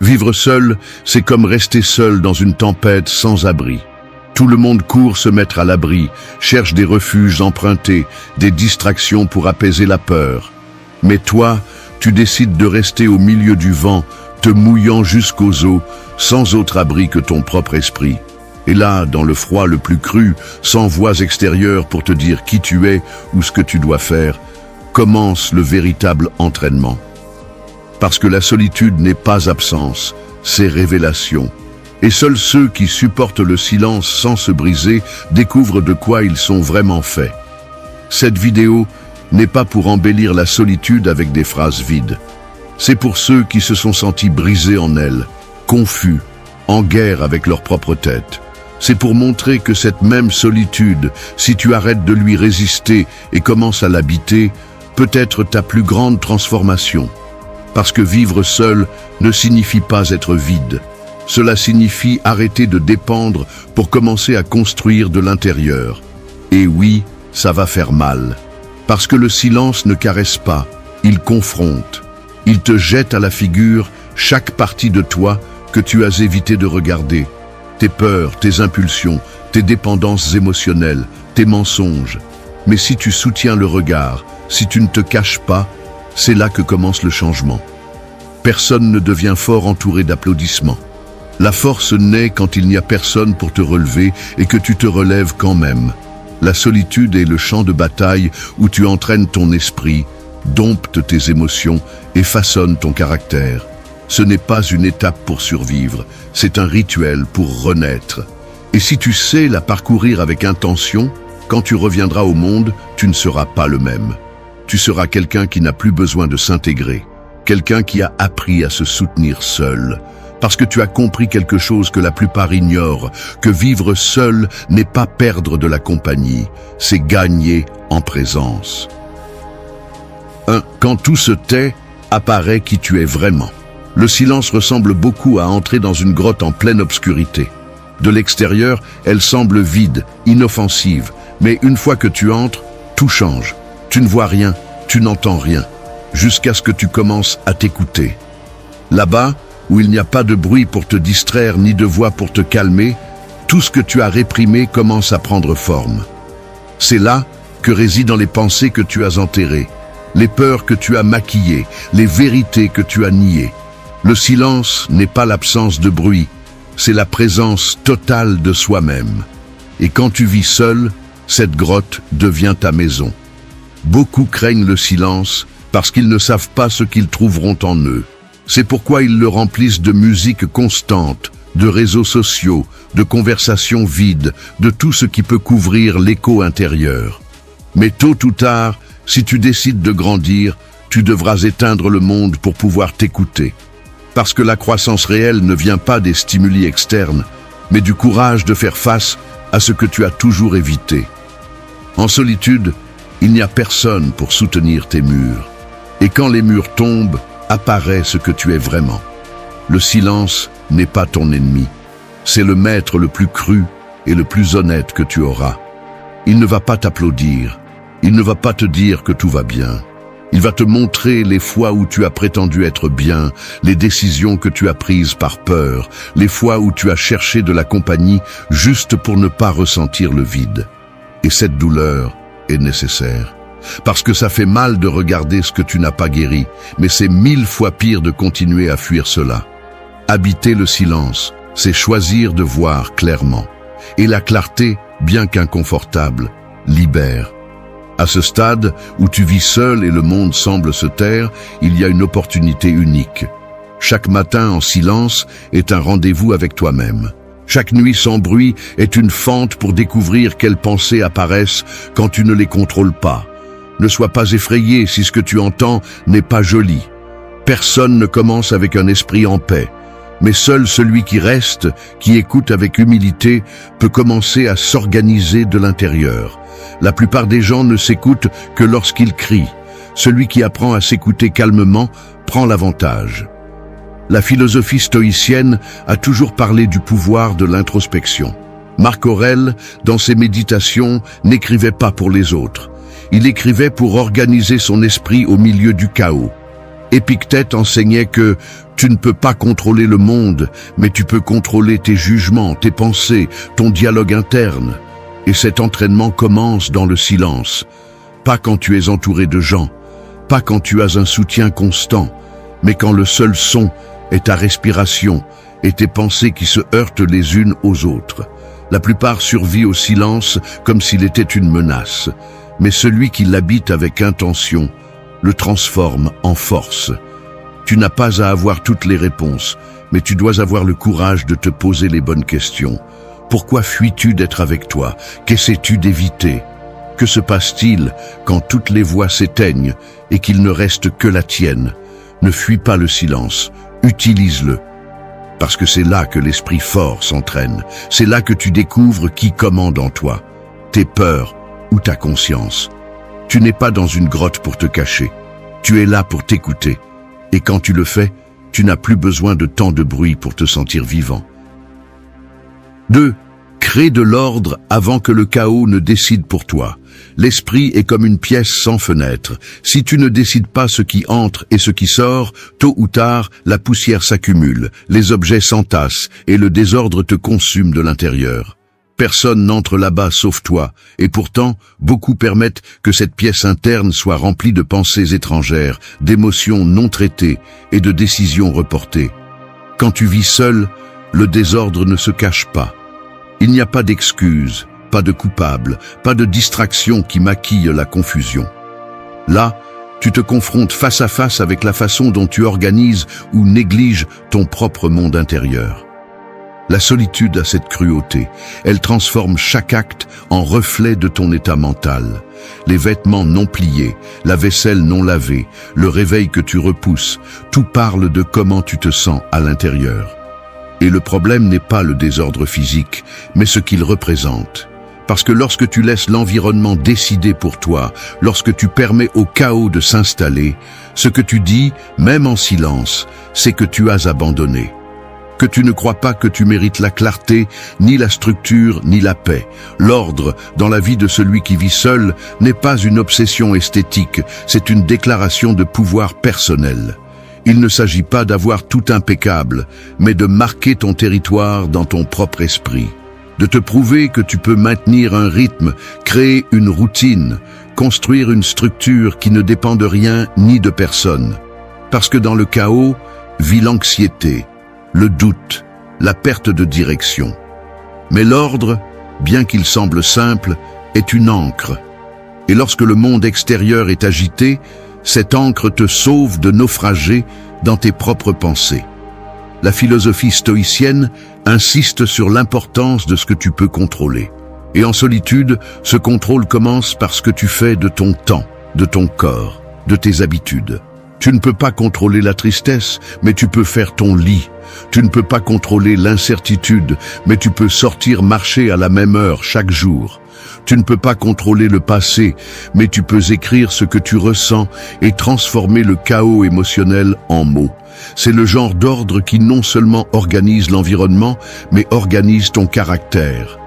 Vivre seul, c'est comme rester seul dans une tempête sans abri. Tout le monde court se mettre à l'abri, cherche des refuges empruntés, des distractions pour apaiser la peur. Mais toi, tu décides de rester au milieu du vent, te mouillant jusqu'aux os, sans autre abri que ton propre esprit. Et là, dans le froid le plus cru, sans voix extérieures pour te dire qui tu es ou ce que tu dois faire, commence le véritable entraînement. Parce que la solitude n'est pas absence, c'est révélation. Et seuls ceux qui supportent le silence sans se briser découvrent de quoi ils sont vraiment faits. Cette vidéo n'est pas pour embellir la solitude avec des phrases vides. C'est pour ceux qui se sont sentis brisés en elle, confus, en guerre avec leur propre tête. C'est pour montrer que cette même solitude, si tu arrêtes de lui résister et commences à l'habiter, peut être ta plus grande transformation. Parce que vivre seul ne signifie pas être vide. Cela signifie arrêter de dépendre pour commencer à construire de l'intérieur. Et oui, ça va faire mal. Parce que le silence ne caresse pas, il confronte. Il te jette à la figure chaque partie de toi que tu as évité de regarder. Tes peurs, tes impulsions, tes dépendances émotionnelles, tes mensonges. Mais si tu soutiens le regard, si tu ne te caches pas, c'est là que commence le changement. Personne ne devient fort entouré d'applaudissements. La force naît quand il n'y a personne pour te relever et que tu te relèves quand même. La solitude est le champ de bataille où tu entraînes ton esprit, domptes tes émotions et façonnes ton caractère. Ce n'est pas une étape pour survivre, c'est un rituel pour renaître. Et si tu sais la parcourir avec intention, quand tu reviendras au monde, tu ne seras pas le même. Tu seras quelqu'un qui n'a plus besoin de s'intégrer, quelqu'un qui a appris à se soutenir seul. Parce que tu as compris quelque chose que la plupart ignorent, que vivre seul n'est pas perdre de la compagnie, c'est gagner en présence. Quand tout se tait, apparaît qui tu es vraiment. Le silence ressemble beaucoup à entrer dans une grotte en pleine obscurité. De l'extérieur, elle semble vide, inoffensive, mais une fois que tu entres, tout change. Tu ne vois rien, tu n'entends rien, jusqu'à ce que tu commences à t'écouter. Là-bas, où il n'y a pas de bruit pour te distraire ni de voix pour te calmer, tout ce que tu as réprimé commence à prendre forme. C'est là que résident les pensées que tu as enterrées, les peurs que tu as maquillées, les vérités que tu as niées. Le silence n'est pas l'absence de bruit, c'est la présence totale de soi-même. Et quand tu vis seul, cette grotte devient ta maison. Beaucoup craignent le silence parce qu'ils ne savent pas ce qu'ils trouveront en eux. C'est pourquoi ils le remplissent de musique constante, de réseaux sociaux, de conversations vides, de tout ce qui peut couvrir l'écho intérieur. Mais tôt ou tard, si tu décides de grandir, tu devras éteindre le monde pour pouvoir t'écouter. Parce que la croissance réelle ne vient pas des stimuli externes, mais du courage de faire face à ce que tu as toujours évité. En solitude, il n'y a personne pour soutenir tes murs. Et quand les murs tombent, apparaît ce que tu es vraiment. Le silence n'est pas ton ennemi. C'est le maître le plus cru et le plus honnête que tu auras. Il ne va pas t'applaudir. Il ne va pas te dire que tout va bien. Il va te montrer les fois où tu as prétendu être bien, les décisions que tu as prises par peur, les fois où tu as cherché de la compagnie juste pour ne pas ressentir le vide. Et cette douleur est nécessaire. Parce que ça fait mal de regarder ce que tu n'as pas guéri, mais c'est 1000 fois pire de continuer à fuir cela. Habiter le silence, c'est choisir de voir clairement. Et la clarté, bien qu'inconfortable, libère. À ce stade, où tu vis seul et le monde semble se taire, il y a une opportunité unique. Chaque matin en silence est un rendez-vous avec toi-même. Chaque nuit sans bruit est une fente pour découvrir quelles pensées apparaissent quand tu ne les contrôles pas. Ne sois pas effrayé si ce que tu entends n'est pas joli. Personne ne commence avec un esprit en paix, mais seul celui qui reste, qui écoute avec humilité, peut commencer à s'organiser de l'intérieur. La plupart des gens ne s'écoutent que lorsqu'ils crient. Celui qui apprend à s'écouter calmement prend l'avantage. La philosophie stoïcienne a toujours parlé du pouvoir de l'introspection. Marc Aurèle, dans ses méditations, n'écrivait pas pour les autres. Il écrivait pour organiser son esprit au milieu du chaos. Épictète enseignait que tu ne peux pas contrôler le monde, mais tu peux contrôler tes jugements, tes pensées, ton dialogue interne. Et cet entraînement commence dans le silence. Pas quand tu es entouré de gens, pas quand tu as un soutien constant, mais quand le seul son est ta respiration et tes pensées qui se heurtent les unes aux autres. La plupart survivent au silence comme s'il était une menace, mais celui qui l'habite avec intention le transforme en force. Tu n'as pas à avoir toutes les réponses, mais tu dois avoir le courage de te poser les bonnes questions. Pourquoi fuis-tu d'être avec toi? Qu'essaies-tu d'éviter? Que se passe-t-il quand toutes les voix s'éteignent et qu'il ne reste que la tienne? Ne fuis pas le silence, utilise-le. Parce que c'est là que l'esprit fort s'entraîne. C'est là que tu découvres qui commande en toi, tes peurs ou ta conscience. Tu n'es pas dans une grotte pour te cacher. Tu es là pour t'écouter. Et quand tu le fais, tu n'as plus besoin de tant de bruit pour te sentir vivant. 2. Crée de l'ordre avant que le chaos ne décide pour toi. L'esprit est comme une pièce sans fenêtre. Si tu ne décides pas ce qui entre et ce qui sort, tôt ou tard, la poussière s'accumule, les objets s'entassent et le désordre te consume de l'intérieur. Personne n'entre là-bas sauf toi, et pourtant, beaucoup permettent que cette pièce interne soit remplie de pensées étrangères, d'émotions non traitées et de décisions reportées. Quand tu vis seul, le désordre ne se cache pas. Il n'y a pas d'excuses, pas de coupable, pas de distraction qui maquille la confusion. Là, tu te confrontes face à face avec la façon dont tu organises ou négliges ton propre monde intérieur. La solitude a cette cruauté. Elle transforme chaque acte en reflet de ton état mental. Les vêtements non pliés, la vaisselle non lavée, le réveil que tu repousses, tout parle de comment tu te sens à l'intérieur. Et le problème n'est pas le désordre physique, mais ce qu'il représente. Parce que lorsque tu laisses l'environnement décider pour toi, lorsque tu permets au chaos de s'installer, ce que tu dis, même en silence, c'est que tu as abandonné. Que tu ne crois pas que tu mérites la clarté, ni la structure, ni la paix. L'ordre, dans la vie de celui qui vit seul, n'est pas une obsession esthétique, c'est une déclaration de pouvoir personnel. Il ne s'agit pas d'avoir tout impeccable, mais de marquer ton territoire dans ton propre esprit. De te prouver que tu peux maintenir un rythme, créer une routine, construire une structure qui ne dépend de rien ni de personne. Parce que dans le chaos, vit l'anxiété, le doute, la perte de direction. Mais l'ordre, bien qu'il semble simple, est une ancre. Et lorsque le monde extérieur est agité, cette ancre te sauve de naufrager dans tes propres pensées. La philosophie stoïcienne insiste sur l'importance de ce que tu peux contrôler. Et en solitude, ce contrôle commence par ce que tu fais de ton temps, de ton corps, de tes habitudes. Tu ne peux pas contrôler la tristesse, mais tu peux faire ton lit. Tu ne peux pas contrôler l'incertitude, mais tu peux sortir marcher à la même heure chaque jour. Tu ne peux pas contrôler le passé, mais tu peux écrire ce que tu ressens et transformer le chaos émotionnel en mots. C'est le genre d'ordre qui non seulement organise l'environnement, mais organise ton caractère.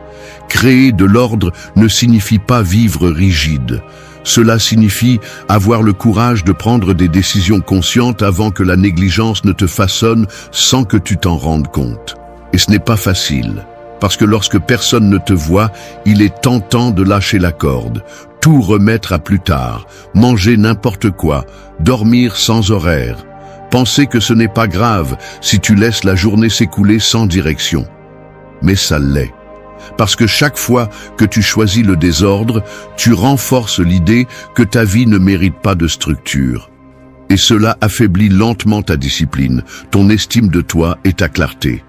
Créer de l'ordre ne signifie pas vivre rigide. Cela signifie avoir le courage de prendre des décisions conscientes avant que la négligence ne te façonne sans que tu t'en rendes compte. Et ce n'est pas facile, parce que lorsque personne ne te voit, il est tentant de lâcher la corde, tout remettre à plus tard, manger n'importe quoi, dormir sans horaire, penser que ce n'est pas grave si tu laisses la journée s'écouler sans direction. Mais ça l'est. Parce que chaque fois que tu choisis le désordre, tu renforces l'idée que ta vie ne mérite pas de structure. Et cela affaiblit lentement ta discipline, ton estime de toi et ta clarté.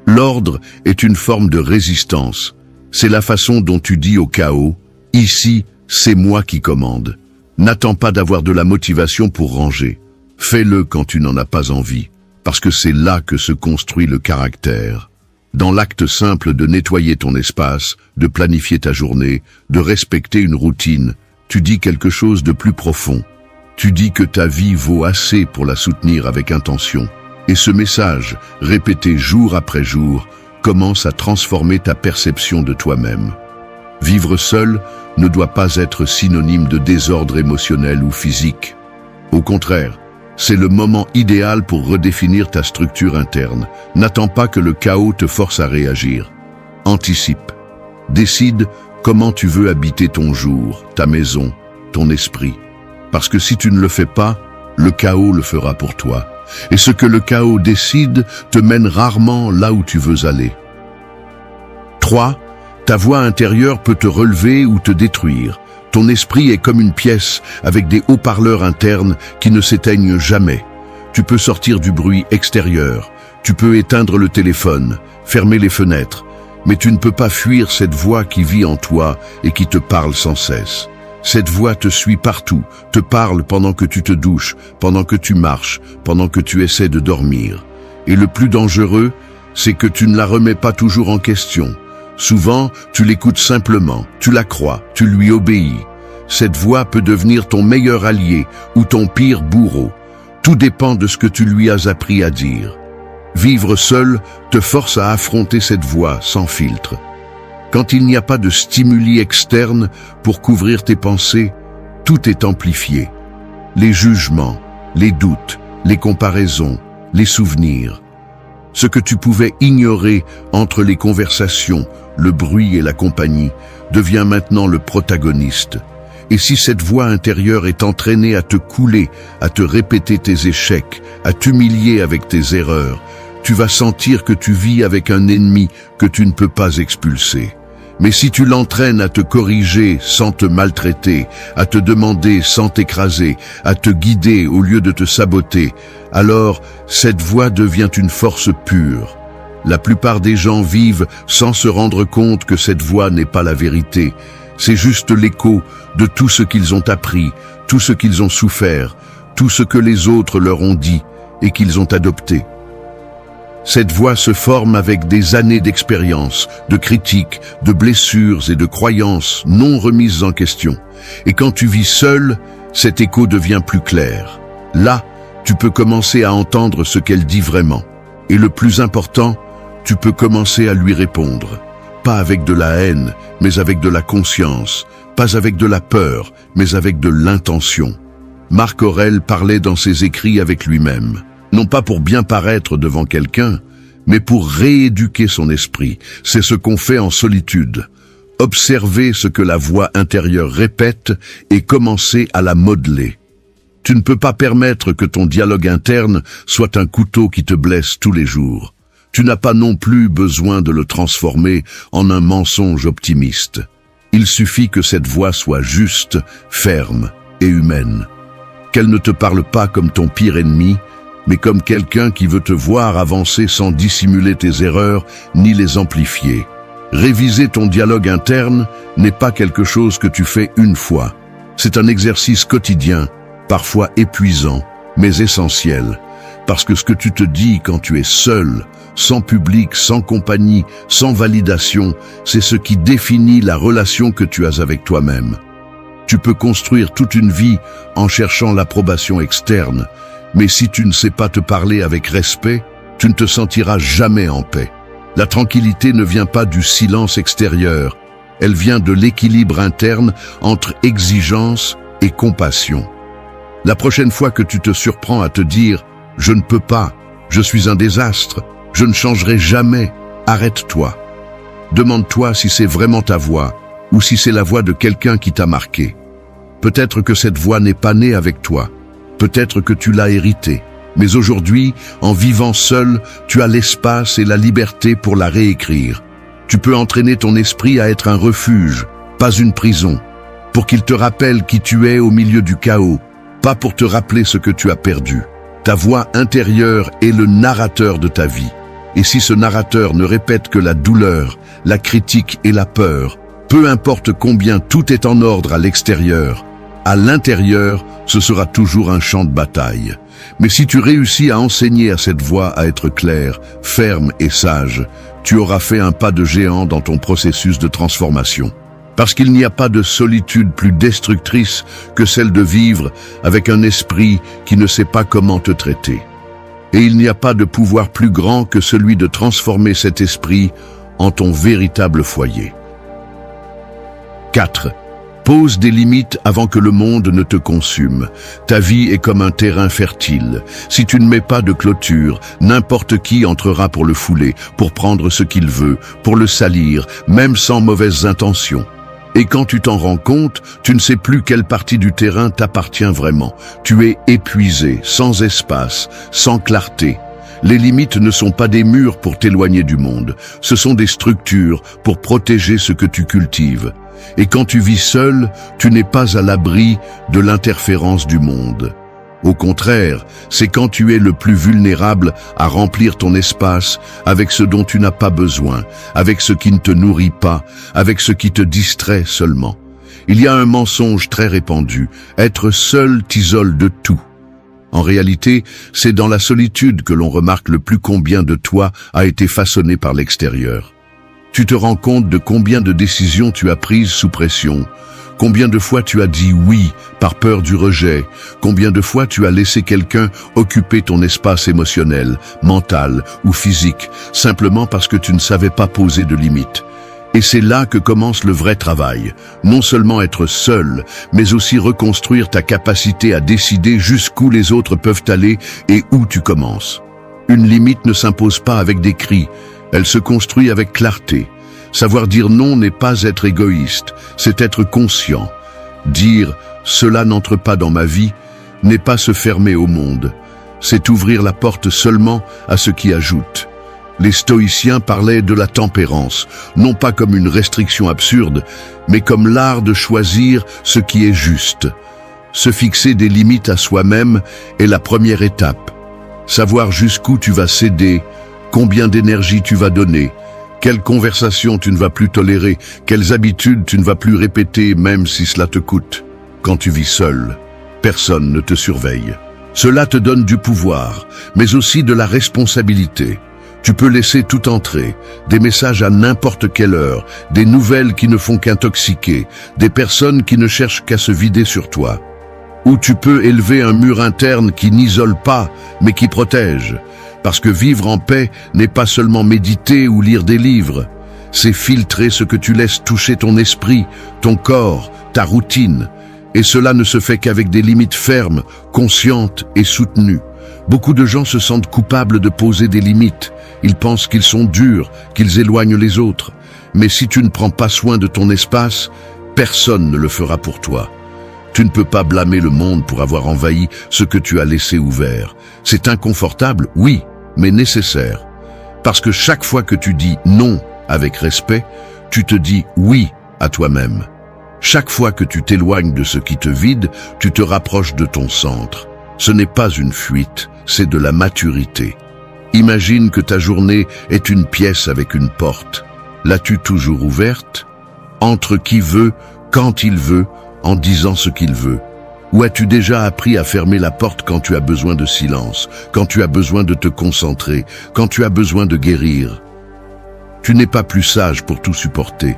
L'ordre est une forme de résistance. C'est la façon dont tu dis au chaos, « Ici, c'est moi qui commande. N'attends pas d'avoir de la motivation pour ranger. Fais-le quand tu n'en as pas envie, parce que c'est là que se construit le caractère. » Dans l'acte simple de nettoyer ton espace, de planifier ta journée, de respecter une routine, tu dis quelque chose de plus profond. Tu dis que ta vie vaut assez pour la soutenir avec intention. Et ce message, répété jour après jour, commence à transformer ta perception de toi-même. Vivre seul ne doit pas être synonyme de désordre émotionnel ou physique. Au contraire, C'est le moment idéal pour redéfinir ta structure interne. N'attends pas que le chaos te force à réagir. Anticipe. Décide comment tu veux habiter ton jour, ta maison, ton esprit. Parce que si tu ne le fais pas, le chaos le fera pour toi. Et ce que le chaos décide te mène rarement là où tu veux aller. 3. Ta voix intérieure peut te relever ou te détruire. Ton esprit est comme une pièce avec des haut-parleurs internes qui ne s'éteignent jamais. Tu peux sortir du bruit extérieur, tu peux éteindre le téléphone, fermer les fenêtres, mais tu ne peux pas fuir cette voix qui vit en toi et qui te parle sans cesse. Cette voix te suit partout, te parle pendant que tu te douches, pendant que tu marches, pendant que tu essaies de dormir. Et le plus dangereux, c'est que tu ne la remets pas toujours en question. Souvent, tu l'écoutes simplement, tu la crois, tu lui obéis. Cette voix peut devenir ton meilleur allié ou ton pire bourreau. Tout dépend de ce que tu lui as appris à dire. Vivre seul te force à affronter cette voix sans filtre. Quand il n'y a pas de stimuli externe pour couvrir tes pensées, tout est amplifié. Les jugements, les doutes, les comparaisons, les souvenirs. Ce que tu pouvais ignorer entre les conversations, le bruit et la compagnie, devient maintenant le protagoniste. Et si cette voix intérieure est entraînée à te couler, à te répéter tes échecs, à t'humilier avec tes erreurs, tu vas sentir que tu vis avec un ennemi que tu ne peux pas expulser. Mais si tu l'entraînes à te corriger sans te maltraiter, à te demander sans t'écraser, à te guider au lieu de te saboter, alors cette voix devient une force pure. La plupart des gens vivent sans se rendre compte que cette voix n'est pas la vérité. C'est juste l'écho de tout ce qu'ils ont appris, tout ce qu'ils ont souffert, tout ce que les autres leur ont dit et qu'ils ont adopté. Cette voix se forme avec des années d'expérience, de critiques, de blessures et de croyances non remises en question. Et quand tu vis seul, cet écho devient plus clair. Là, tu peux commencer à entendre ce qu'elle dit vraiment. Et le plus important, tu peux commencer à lui répondre. Pas avec de la haine, mais avec de la conscience. Pas avec de la peur, mais avec de l'intention. Marc Aurèle parlait dans ses écrits avec lui-même. Non pas pour bien paraître devant quelqu'un, mais pour rééduquer son esprit. C'est ce qu'on fait en solitude. Observer ce que la voix intérieure répète et commencer à la modeler. Tu ne peux pas permettre que ton dialogue interne soit un couteau qui te blesse tous les jours. Tu n'as pas non plus besoin de le transformer en un mensonge optimiste. Il suffit que cette voix soit juste, ferme et humaine. Qu'elle ne te parle pas comme ton pire ennemi, mais comme quelqu'un qui veut te voir avancer sans dissimuler tes erreurs ni les amplifier. Réviser ton dialogue interne n'est pas quelque chose que tu fais une fois. C'est un exercice quotidien, parfois épuisant, mais essentiel. Parce que ce que tu te dis quand tu es seul, sans public, sans compagnie, sans validation, c'est ce qui définit la relation que tu as avec toi-même. Tu peux construire toute une vie en cherchant l'approbation externe, mais si tu ne sais pas te parler avec respect, tu ne te sentiras jamais en paix. La tranquillité ne vient pas du silence extérieur, elle vient de l'équilibre interne entre exigence et compassion. La prochaine fois que tu te surprends à te dire « Je ne peux pas, je suis un désastre, je ne changerai jamais », arrête-toi. Demande-toi si c'est vraiment ta voix ou si c'est la voix de quelqu'un qui t'a marqué. Peut-être que cette voix n'est pas née avec toi. Peut-être que tu l'as hérité, mais aujourd'hui, en vivant seul, tu as l'espace et la liberté pour la réécrire. Tu peux entraîner ton esprit à être un refuge, pas une prison, pour qu'il te rappelle qui tu es au milieu du chaos, pas pour te rappeler ce que tu as perdu. Ta voix intérieure est le narrateur de ta vie. Et si ce narrateur ne répète que la douleur, la critique et la peur, peu importe combien tout est en ordre à l'extérieur, à l'intérieur, ce sera toujours un champ de bataille. Mais si tu réussis à enseigner à cette voix à être claire, ferme et sage, tu auras fait un pas de géant dans ton processus de transformation. Parce qu'il n'y a pas de solitude plus destructrice que celle de vivre avec un esprit qui ne sait pas comment te traiter. Et il n'y a pas de pouvoir plus grand que celui de transformer cet esprit en ton véritable foyer. 4. Pose des limites avant que le monde ne te consume. Ta vie est comme un terrain fertile. Si tu ne mets pas de clôture, n'importe qui entrera pour le fouler, pour prendre ce qu'il veut, pour le salir, même sans mauvaises intentions. Et quand tu t'en rends compte, tu ne sais plus quelle partie du terrain t'appartient vraiment. Tu es épuisé, sans espace, sans clarté. Les limites ne sont pas des murs pour t'éloigner du monde. Ce sont des structures pour protéger ce que tu cultives. Et quand tu vis seul, tu n'es pas à l'abri de l'interférence du monde. Au contraire, c'est quand tu es le plus vulnérable à remplir ton espace avec ce dont tu n'as pas besoin, avec ce qui ne te nourrit pas, avec ce qui te distrait seulement. Il y a un mensonge très répandu, être seul t'isole de tout. En réalité, c'est dans la solitude que l'on remarque le plus combien de toi a été façonné par l'extérieur. Tu te rends compte de combien de décisions tu as prises sous pression, combien de fois tu as dit oui par peur du rejet, combien de fois tu as laissé quelqu'un occuper ton espace émotionnel, mental ou physique, simplement parce que tu ne savais pas poser de limites. Et c'est là que commence le vrai travail, non seulement être seul, mais aussi reconstruire ta capacité à décider jusqu'où les autres peuvent aller et où tu commences. Une limite ne s'impose pas avec des cris, elle se construit avec clarté. Savoir dire non n'est pas être égoïste, c'est être conscient. Dire « cela n'entre pas dans ma vie » n'est pas se fermer au monde, c'est ouvrir la porte seulement à ce qui ajoute. Les stoïciens parlaient de la tempérance, non pas comme une restriction absurde, mais comme l'art de choisir ce qui est juste. Se fixer des limites à soi-même est la première étape. Savoir jusqu'où tu vas céder, combien d'énergie tu vas donner, quelles conversations tu ne vas plus tolérer, quelles habitudes tu ne vas plus répéter même si cela te coûte. Quand tu vis seul, personne ne te surveille. Cela te donne du pouvoir, mais aussi de la responsabilité. Tu peux laisser tout entrer, des messages à n'importe quelle heure, des nouvelles qui ne font qu'intoxiquer, des personnes qui ne cherchent qu'à se vider sur toi. Ou tu peux élever un mur interne qui n'isole pas, mais qui protège. Parce que vivre en paix n'est pas seulement méditer ou lire des livres, c'est filtrer ce que tu laisses toucher ton esprit, ton corps, ta routine. Et cela ne se fait qu'avec des limites fermes, conscientes et soutenues. Beaucoup de gens se sentent coupables de poser des limites. Ils pensent qu'ils sont durs, qu'ils éloignent les autres. Mais si tu ne prends pas soin de ton espace, personne ne le fera pour toi. Tu ne peux pas blâmer le monde pour avoir envahi ce que tu as laissé ouvert. C'est inconfortable, oui, mais nécessaire. Parce que chaque fois que tu dis non avec respect, tu te dis oui à toi-même. Chaque fois que tu t'éloignes de ce qui te vide, tu te rapproches de ton centre. Ce n'est pas une fuite, c'est de la maturité. Imagine que ta journée est une pièce avec une porte. L'as-tu toujours ouverte? Entre qui veut, quand il veut, en disant ce qu'il veut. Ou as-tu déjà appris à fermer la porte quand tu as besoin de silence, quand tu as besoin de te concentrer, quand tu as besoin de guérir? Tu n'es pas plus sage pour tout supporter.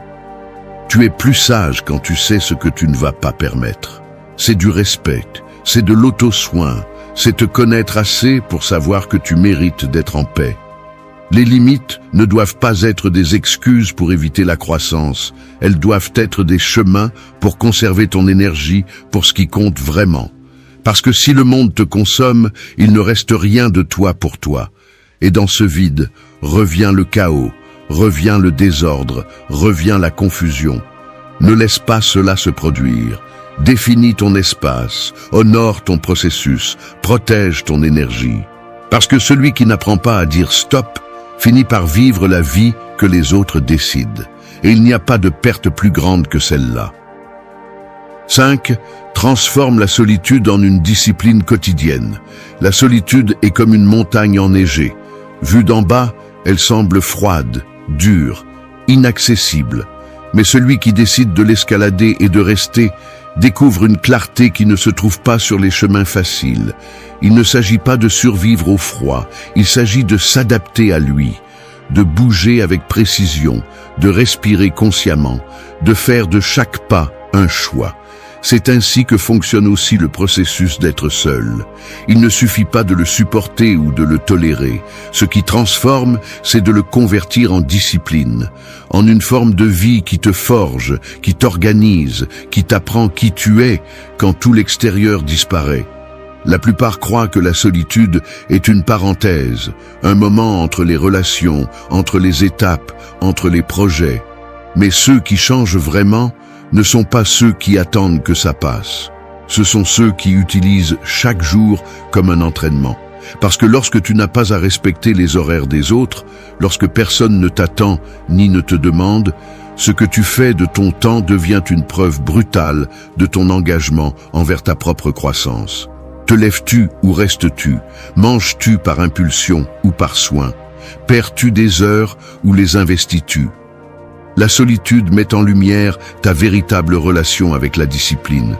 Tu es plus sage quand tu sais ce que tu ne vas pas permettre. C'est du respect, c'est de l'auto-soin, c'est te connaître assez pour savoir que tu mérites d'être en paix. Les limites ne doivent pas être des excuses pour éviter la croissance, elles doivent être des chemins pour conserver ton énergie pour ce qui compte vraiment. Parce que si le monde te consomme, il ne reste rien de toi pour toi. Et dans ce vide, revient le chaos, revient le désordre, revient la confusion. Ne laisse pas cela se produire. Définis ton espace, honore ton processus, protège ton énergie. Parce que celui qui n'apprend pas à dire stop, finit par vivre la vie que les autres décident. Et il n'y a pas de perte plus grande que celle-là. 5. Transforme la solitude en une discipline quotidienne. La solitude est comme une montagne enneigée. Vue d'en bas, elle semble froide, dure, inaccessible. Mais celui qui décide de l'escalader et de rester découvre une clarté qui ne se trouve pas sur les chemins faciles. Il ne s'agit pas de survivre au froid, il s'agit de s'adapter à lui, de bouger avec précision, de respirer consciemment, de faire de chaque pas un choix. C'est ainsi que fonctionne aussi le processus d'être seul. Il ne suffit pas de le supporter ou de le tolérer. Ce qui transforme, c'est de le convertir en discipline, en une forme de vie qui te forge, qui t'organise, qui t'apprend qui tu es quand tout l'extérieur disparaît. La plupart croient que la solitude est une parenthèse, un moment entre les relations, entre les étapes, entre les projets. Mais ceux qui changent vraiment ne sont pas ceux qui attendent que ça passe. Ce sont ceux qui utilisent chaque jour comme un entraînement. Parce que lorsque tu n'as pas à respecter les horaires des autres, lorsque personne ne t'attend ni ne te demande, ce que tu fais de ton temps devient une preuve brutale de ton engagement envers ta propre croissance. Te lèves-tu ou restes-tu? Manges-tu par impulsion ou par soin? Perds-tu des heures ou les investis-tu? La solitude met en lumière ta véritable relation avec la discipline.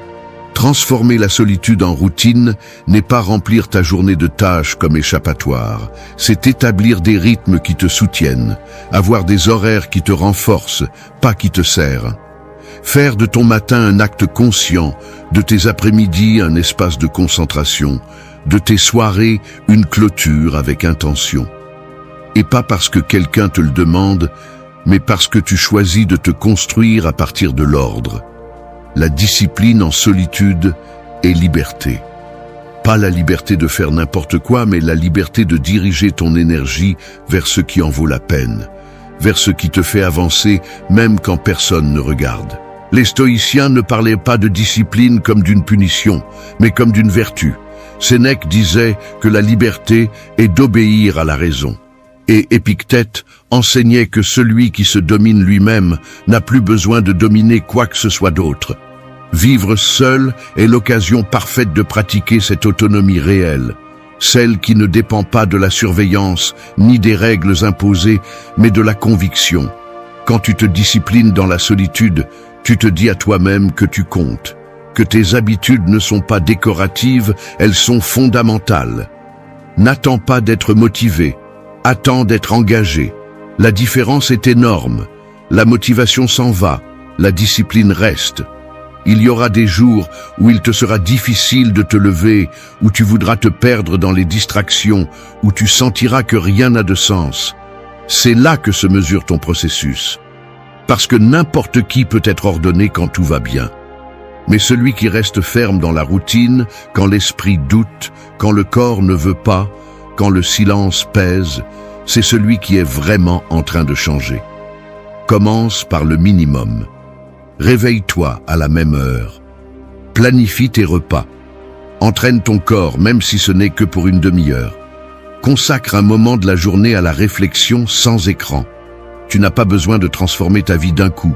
Transformer la solitude en routine n'est pas remplir ta journée de tâches comme échappatoire, c'est établir des rythmes qui te soutiennent, avoir des horaires qui te renforcent, pas qui te serrent. Faire de ton matin un acte conscient, de tes après-midi un espace de concentration, de tes soirées une clôture avec intention. Et pas parce que quelqu'un te le demande, mais parce que tu choisis de te construire à partir de l'ordre. La discipline en solitude est liberté. Pas la liberté de faire n'importe quoi, mais la liberté de diriger ton énergie vers ce qui en vaut la peine, vers ce qui te fait avancer même quand personne ne regarde. Les stoïciens ne parlaient pas de discipline comme d'une punition, mais comme d'une vertu. Sénèque disait que la liberté est d'obéir à la raison. Et Épictète enseignait que celui qui se domine lui-même n'a plus besoin de dominer quoi que ce soit d'autre. Vivre seul est l'occasion parfaite de pratiquer cette autonomie réelle, celle qui ne dépend pas de la surveillance ni des règles imposées, mais de la conviction. Quand tu te disciplines dans la solitude, tu te dis à toi-même que tu comptes, que tes habitudes ne sont pas décoratives, elles sont fondamentales. N'attends pas d'être motivé. Attends d'être engagé. La différence est énorme. La motivation s'en va, la discipline reste. Il y aura des jours où il te sera difficile de te lever, où tu voudras te perdre dans les distractions, où tu sentiras que rien n'a de sens. C'est là que se mesure ton processus. Parce que n'importe qui peut être ordonné quand tout va bien. Mais celui qui reste ferme dans la routine, quand l'esprit doute, quand le corps ne veut pas, quand le silence pèse, c'est celui qui est vraiment en train de changer. Commence par le minimum. Réveille-toi à la même heure. Planifie tes repas. Entraîne ton corps, même si ce n'est que pour une demi-heure. Consacre un moment de la journée à la réflexion sans écran. Tu n'as pas besoin de transformer ta vie d'un coup.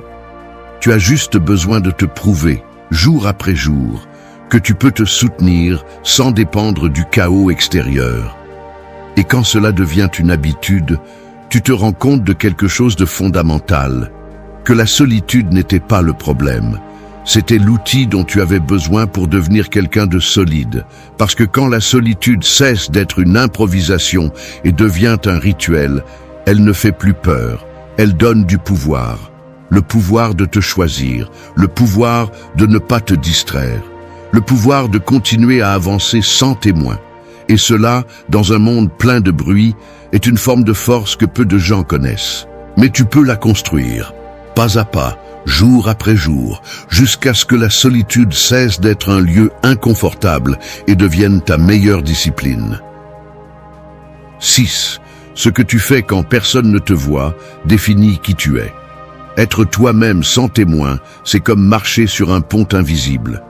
Tu as juste besoin de te prouver, jour après jour, que tu peux te soutenir sans dépendre du chaos extérieur. Et quand cela devient une habitude, tu te rends compte de quelque chose de fondamental, que la solitude n'était pas le problème. C'était l'outil dont tu avais besoin pour devenir quelqu'un de solide. Parce que quand la solitude cesse d'être une improvisation et devient un rituel, elle ne fait plus peur, elle donne du pouvoir. Le pouvoir de te choisir, le pouvoir de ne pas te distraire, le pouvoir de continuer à avancer sans témoin. Et cela, dans un monde plein de bruit, est une forme de force que peu de gens connaissent. Mais tu peux la construire, pas à pas, jour après jour, jusqu'à ce que la solitude cesse d'être un lieu inconfortable et devienne ta meilleure discipline. 6. Ce que tu fais quand personne ne te voit définit qui tu es. Être toi-même sans témoin, c'est comme marcher sur un pont invisible.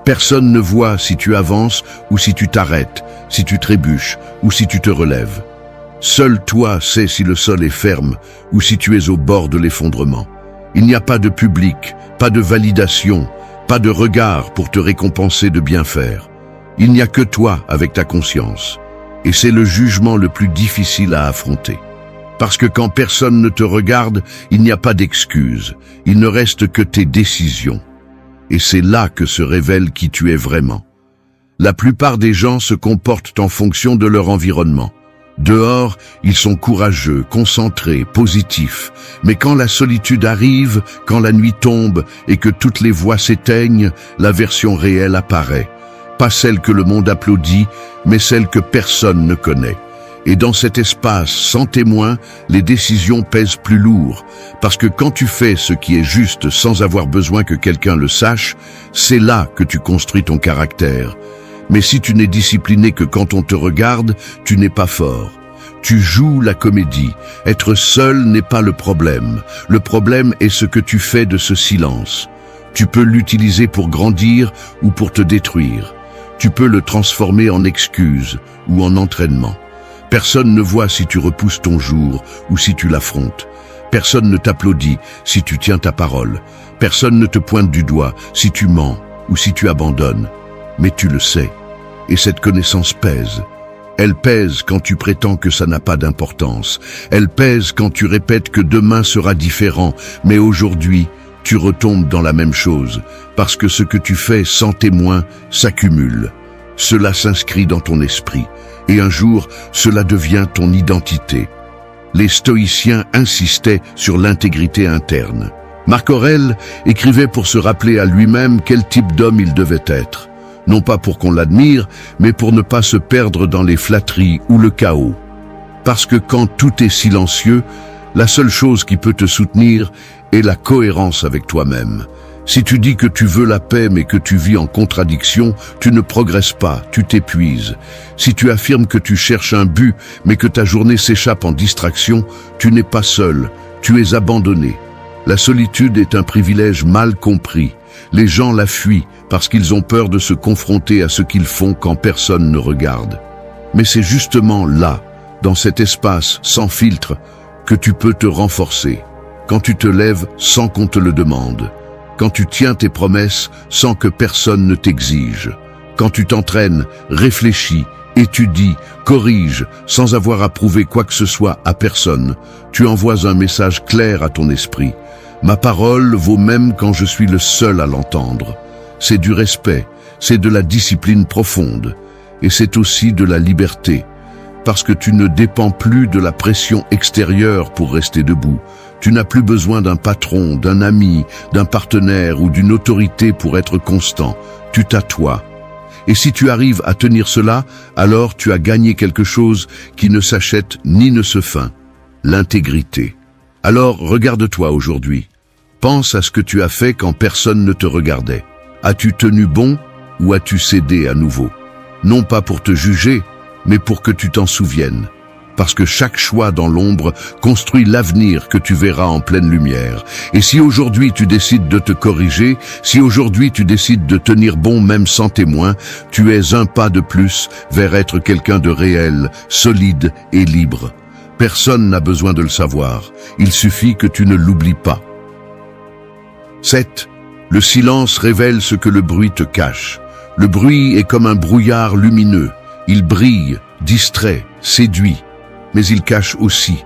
Personne ne voit si tu avances ou si tu t'arrêtes, si tu trébuches ou si tu te relèves. Seul toi sais si le sol est ferme ou si tu es au bord de l'effondrement. Il n'y a pas de public, pas de validation, pas de regard pour te récompenser de bien faire. Il n'y a que toi avec ta conscience. Et c'est le jugement le plus difficile à affronter. Parce que quand personne ne te regarde, il n'y a pas d'excuses. Il ne reste que tes décisions. Et c'est là que se révèle qui tu es vraiment. La plupart des gens se comportent en fonction de leur environnement, Dehors, ils sont courageux, concentrés, positifs. Mais quand la solitude arrive, quand la nuit tombe et que toutes les voix s'éteignent, la version réelle apparaît. Pas celle que le monde applaudit, mais celle que personne ne connaît. Et dans cet espace, sans témoin, les décisions pèsent plus lourd. Parce que quand tu fais ce qui est juste sans avoir besoin que quelqu'un le sache, c'est là que tu construis ton caractère. Mais si tu n'es discipliné que quand on te regarde, tu n'es pas fort. Tu joues la comédie. Être seul n'est pas le problème. Le problème est ce que tu fais de ce silence. Tu peux l'utiliser pour grandir ou pour te détruire. Tu peux le transformer en excuse ou en entraînement. Personne ne voit si tu repousses ton jour ou si tu l'affrontes. Personne ne t'applaudit si tu tiens ta parole. Personne ne te pointe du doigt si tu mens ou si tu abandonnes. Mais tu le sais. Et cette connaissance pèse. Elle pèse quand tu prétends que ça n'a pas d'importance. Elle pèse quand tu répètes que demain sera différent. Mais aujourd'hui, tu retombes dans la même chose. Parce que ce que tu fais sans témoin s'accumule. Cela s'inscrit dans ton esprit. Et un jour, cela devient ton identité. Les stoïciens insistaient sur l'intégrité interne. Marc Aurèle écrivait pour se rappeler à lui-même quel type d'homme il devait être. Non pas pour qu'on l'admire, mais pour ne pas se perdre dans les flatteries ou le chaos. Parce que quand tout est silencieux, la seule chose qui peut te soutenir est la cohérence avec toi-même. Si tu dis que tu veux la paix mais que tu vis en contradiction, tu ne progresses pas, tu t'épuises. Si tu affirmes que tu cherches un but mais que ta journée s'échappe en distraction, tu n'es pas seul, tu es abandonné. La solitude est un privilège mal compris. Les gens la fuient parce qu'ils ont peur de se confronter à ce qu'ils font quand personne ne regarde. Mais c'est justement là, dans cet espace sans filtre, que tu peux te renforcer. Quand tu te lèves sans qu'on te le demande. Quand tu tiens tes promesses sans que personne ne t'exige. Quand tu t'entraînes, réfléchis, étudies, corriges, sans avoir à prouver quoi que ce soit à personne, tu envoies un message clair à ton esprit. Ma parole vaut même quand je suis le seul à l'entendre. C'est du respect, c'est de la discipline profonde, et c'est aussi de la liberté, parce que tu ne dépends plus de la pression extérieure pour rester debout. Tu n'as plus besoin d'un patron, d'un ami, d'un partenaire ou d'une autorité pour être constant. Tu t'as toi. Et si tu arrives à tenir cela, alors tu as gagné quelque chose qui ne s'achète ni ne se feint, l'intégrité. Alors regarde-toi aujourd'hui. Pense à ce que tu as fait quand personne ne te regardait. As-tu tenu bon ou as-tu cédé à nouveau? Non pas pour te juger, mais pour que tu t'en souviennes. Parce que chaque choix dans l'ombre construit l'avenir que tu verras en pleine lumière. Et si aujourd'hui tu décides de te corriger, si aujourd'hui tu décides de tenir bon même sans témoin, tu es un pas de plus vers être quelqu'un de réel, solide et libre. Personne n'a besoin de le savoir. Il suffit que tu ne l'oublies pas. 7. Le silence révèle ce que le bruit te cache. Le bruit est comme un brouillard lumineux. Il brille, distrait, séduit. Mais il cache aussi.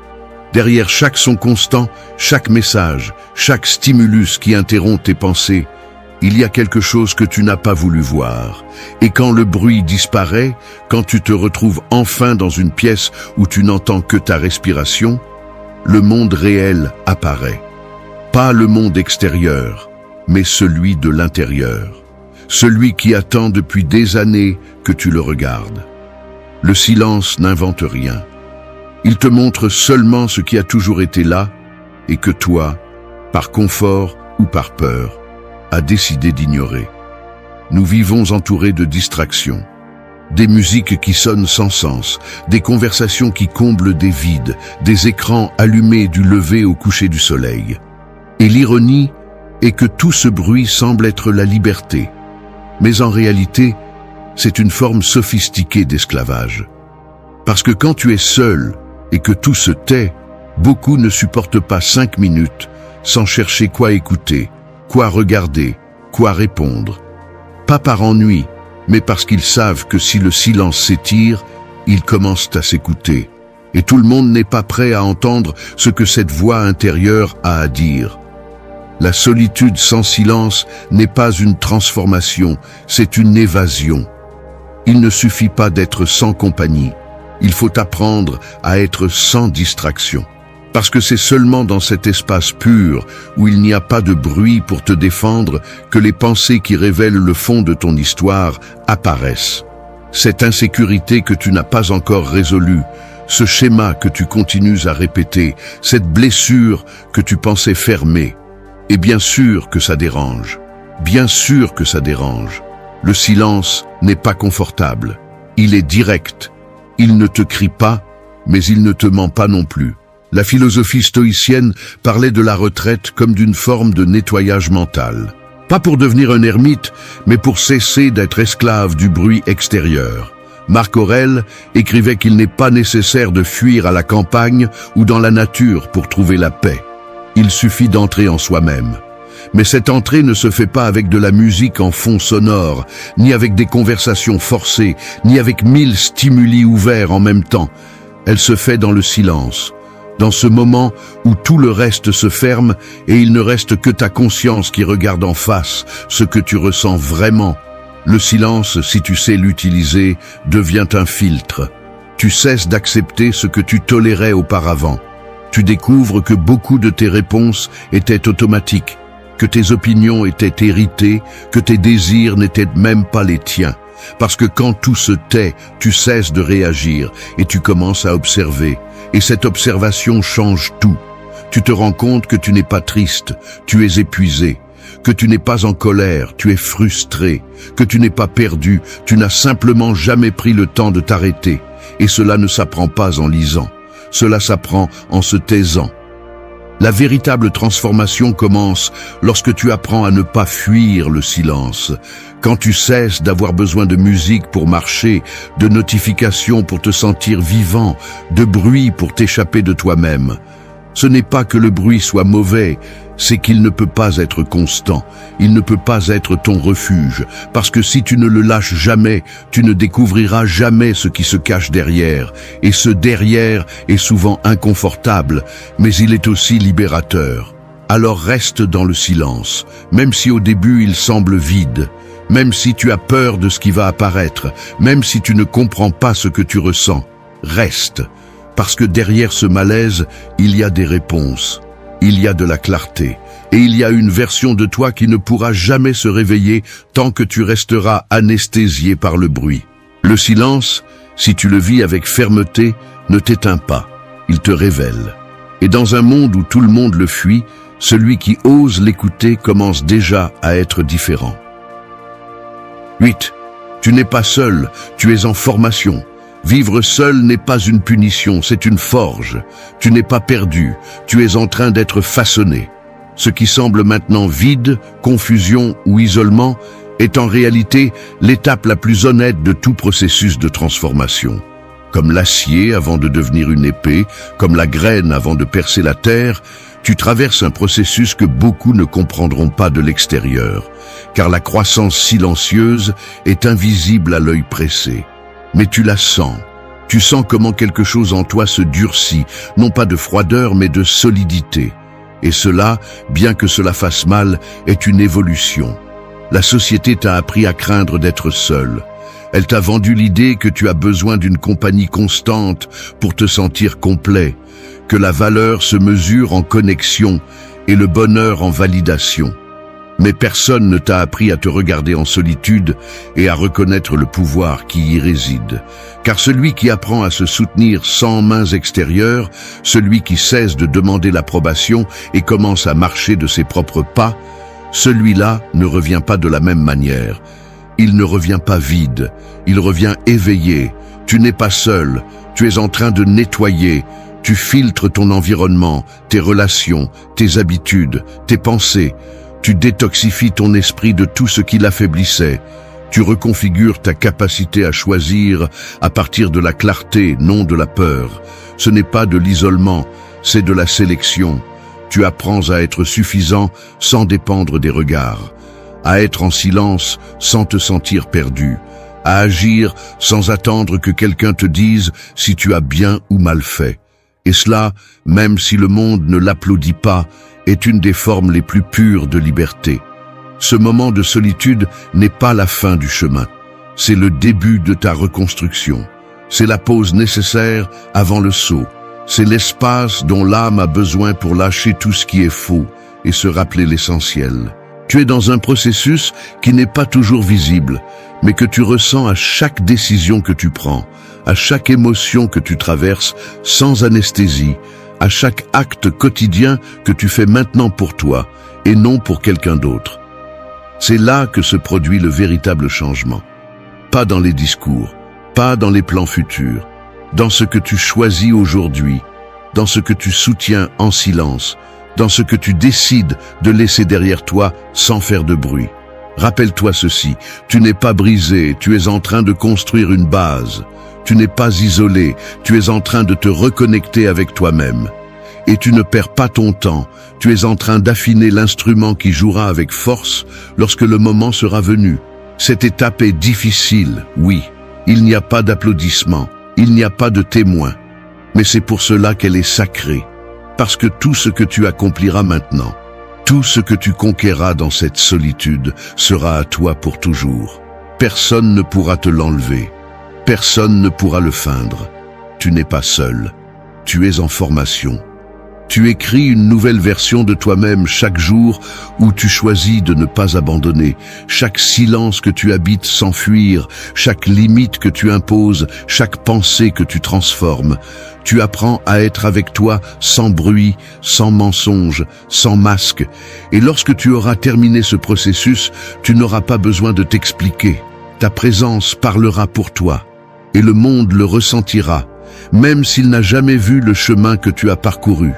Derrière chaque son constant, chaque message, chaque stimulus qui interrompt tes pensées, il y a quelque chose que tu n'as pas voulu voir. Et quand le bruit disparaît, quand tu te retrouves enfin dans une pièce où tu n'entends que ta respiration, le monde réel apparaît. Pas le monde extérieur, mais celui de l'intérieur. Celui qui attend depuis des années que tu le regardes. Le silence n'invente rien. Il te montre seulement ce qui a toujours été là et que toi, par confort ou par peur, as décidé d'ignorer. Nous vivons entourés de distractions, des musiques qui sonnent sans sens, des conversations qui comblent des vides, des écrans allumés du lever au coucher du soleil. Et l'ironie est que tout ce bruit semble être la liberté, mais en réalité, c'est une forme sophistiquée d'esclavage. Parce que quand tu es seul et que tout se tait, beaucoup ne supportent pas 5 minutes sans chercher quoi écouter, quoi regarder, quoi répondre. Pas par ennui, mais parce qu'ils savent que si le silence s'étire, ils commencent à s'écouter. Et tout le monde n'est pas prêt à entendre ce que cette voix intérieure a à dire. La solitude sans silence n'est pas une transformation, c'est une évasion. Il ne suffit pas d'être sans compagnie. Il faut apprendre à être sans distraction. Parce que c'est seulement dans cet espace pur, où il n'y a pas de bruit pour te défendre, que les pensées qui révèlent le fond de ton histoire apparaissent. Cette insécurité que tu n'as pas encore résolue, ce schéma que tu continues à répéter, cette blessure que tu pensais fermer. Et bien sûr que ça dérange. Bien sûr que ça dérange. Le silence n'est pas confortable. Il est direct. Il ne te crie pas, mais il ne te ment pas non plus. La philosophie stoïcienne parlait de la retraite comme d'une forme de nettoyage mental. Pas pour devenir un ermite, mais pour cesser d'être esclave du bruit extérieur. Marc Aurèle écrivait qu'il n'est pas nécessaire de fuir à la campagne ou dans la nature pour trouver la paix. Il suffit d'entrer en soi-même. Mais cette entrée ne se fait pas avec de la musique en fond sonore, ni avec des conversations forcées, ni avec 1000 stimuli ouverts en même temps. Elle se fait dans le silence. Dans ce moment où tout le reste se ferme et il ne reste que ta conscience qui regarde en face ce que tu ressens vraiment. Le silence, si tu sais l'utiliser, devient un filtre. Tu cesses d'accepter ce que tu tolérais auparavant. Tu découvres que beaucoup de tes réponses étaient automatiques, que tes opinions étaient héritées, que tes désirs n'étaient même pas les tiens. Parce que quand tout se tait, tu cesses de réagir et tu commences à observer. Et cette observation change tout. Tu te rends compte que tu n'es pas triste, tu es épuisé, que tu n'es pas en colère, tu es frustré, que tu n'es pas perdu, tu n'as simplement jamais pris le temps de t'arrêter. Et cela ne s'apprend pas en lisant, cela s'apprend en se taisant. La véritable transformation commence lorsque tu apprends à ne pas fuir le silence, quand tu cesses d'avoir besoin de musique pour marcher, de notifications pour te sentir vivant, de bruit pour t'échapper de toi-même. Ce n'est pas que le bruit soit mauvais, c'est qu'il ne peut pas être constant, il ne peut pas être ton refuge, parce que si tu ne le lâches jamais, tu ne découvriras jamais ce qui se cache derrière, et ce derrière est souvent inconfortable, mais il est aussi libérateur. Alors reste dans le silence, même si au début il semble vide, même si tu as peur de ce qui va apparaître, même si tu ne comprends pas ce que tu ressens, reste. Parce que derrière ce malaise, il y a des réponses, il y a de la clarté, et il y a une version de toi qui ne pourra jamais se réveiller tant que tu resteras anesthésié par le bruit. Le silence, si tu le vis avec fermeté, ne t'éteint pas, il te révèle. Et dans un monde où tout le monde le fuit, celui qui ose l'écouter commence déjà à être différent. 8. Tu n'es pas seul, tu es en formation. Vivre seul n'est pas une punition, c'est une forge. Tu n'es pas perdu, tu es en train d'être façonné. Ce qui semble maintenant vide, confusion ou isolement est en réalité l'étape la plus honnête de tout processus de transformation. Comme l'acier avant de devenir une épée, comme la graine avant de percer la terre, tu traverses un processus que beaucoup ne comprendront pas de l'extérieur, car la croissance silencieuse est invisible à l'œil pressé. Mais tu la sens. Tu sens comment quelque chose en toi se durcit, non pas de froideur mais de solidité. Et cela, bien que cela fasse mal, est une évolution. La société t'a appris à craindre d'être seul. Elle t'a vendu l'idée que tu as besoin d'une compagnie constante pour te sentir complet, que la valeur se mesure en connexion et le bonheur en validation. Mais personne ne t'a appris à te regarder en solitude et à reconnaître le pouvoir qui y réside. Car celui qui apprend à se soutenir sans mains extérieures, celui qui cesse de demander l'approbation et commence à marcher de ses propres pas, celui-là ne revient pas de la même manière. Il ne revient pas vide, il revient éveillé. Tu n'es pas seul, tu es en train de nettoyer. Tu filtres ton environnement, tes relations, tes habitudes, tes pensées. Tu détoxifies ton esprit de tout ce qui l'affaiblissait. Tu reconfigures ta capacité à choisir à partir de la clarté, non de la peur. Ce n'est pas de l'isolement, c'est de la sélection. Tu apprends à être suffisant sans dépendre des regards, à être en silence sans te sentir perdu, à agir sans attendre que quelqu'un te dise si tu as bien ou mal fait. Et cela, même si le monde ne l'applaudit pas, est une des formes les plus pures de liberté. Ce moment de solitude n'est pas la fin du chemin, c'est le début de ta reconstruction. C'est la pause nécessaire avant le saut. C'est l'espace dont l'âme a besoin pour lâcher tout ce qui est faux et se rappeler l'essentiel. Tu es dans un processus qui n'est pas toujours visible, mais que tu ressens à chaque décision que tu prends, à chaque émotion que tu traverses sans anesthésie, à chaque acte quotidien que tu fais maintenant pour toi et non pour quelqu'un d'autre. C'est là que se produit le véritable changement. Pas dans les discours, pas dans les plans futurs, dans ce que tu choisis aujourd'hui, dans ce que tu soutiens en silence, dans ce que tu décides de laisser derrière toi sans faire de bruit. Rappelle-toi ceci, tu n'es pas brisé, tu es en train de construire une base. Tu n'es pas isolé, tu es en train de te reconnecter avec toi-même. Et tu ne perds pas ton temps, tu es en train d'affiner l'instrument qui jouera avec force lorsque le moment sera venu. Cette étape est difficile, oui. Il n'y a pas d'applaudissements, il n'y a pas de témoins. Mais c'est pour cela qu'elle est sacrée. Parce que tout ce que tu accompliras maintenant, tout ce que tu conquéras dans cette solitude sera à toi pour toujours. Personne ne pourra te l'enlever. Personne ne pourra le feindre. Tu n'es pas seul. Tu es en formation. Tu écris une nouvelle version de toi-même chaque jour où tu choisis de ne pas abandonner. Chaque silence que tu habites sans fuir, chaque limite que tu imposes, chaque pensée que tu transformes. Tu apprends à être avec toi sans bruit, sans mensonge, sans masque. Et lorsque tu auras terminé ce processus, tu n'auras pas besoin de t'expliquer. Ta présence parlera pour toi. Et le monde le ressentira, même s'il n'a jamais vu le chemin que tu as parcouru.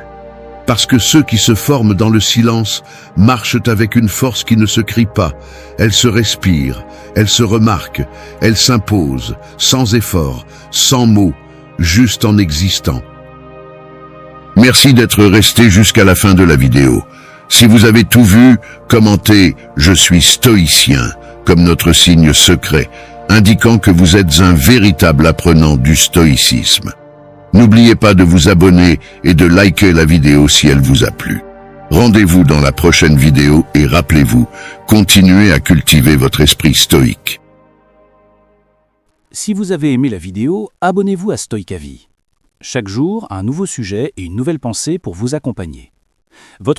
Parce que ceux qui se forment dans le silence marchent avec une force qui ne se crie pas. Elle se respire, elle se remarque, elle s'impose, sans effort, sans mots, juste en existant. Merci d'être resté jusqu'à la fin de la vidéo. Si vous avez tout vu, commentez « Je suis stoïcien » comme notre signe secret, indiquant que vous êtes un véritable apprenant du stoïcisme. N'oubliez pas de vous abonner et de liker la vidéo si elle vous a plu. Rendez-vous dans la prochaine vidéo et rappelez-vous, continuez à cultiver votre esprit stoïque. Si vous avez aimé la vidéo, abonnez-vous à Stoïca Vie. Chaque jour, un nouveau sujet et une nouvelle pensée pour vous accompagner. Votre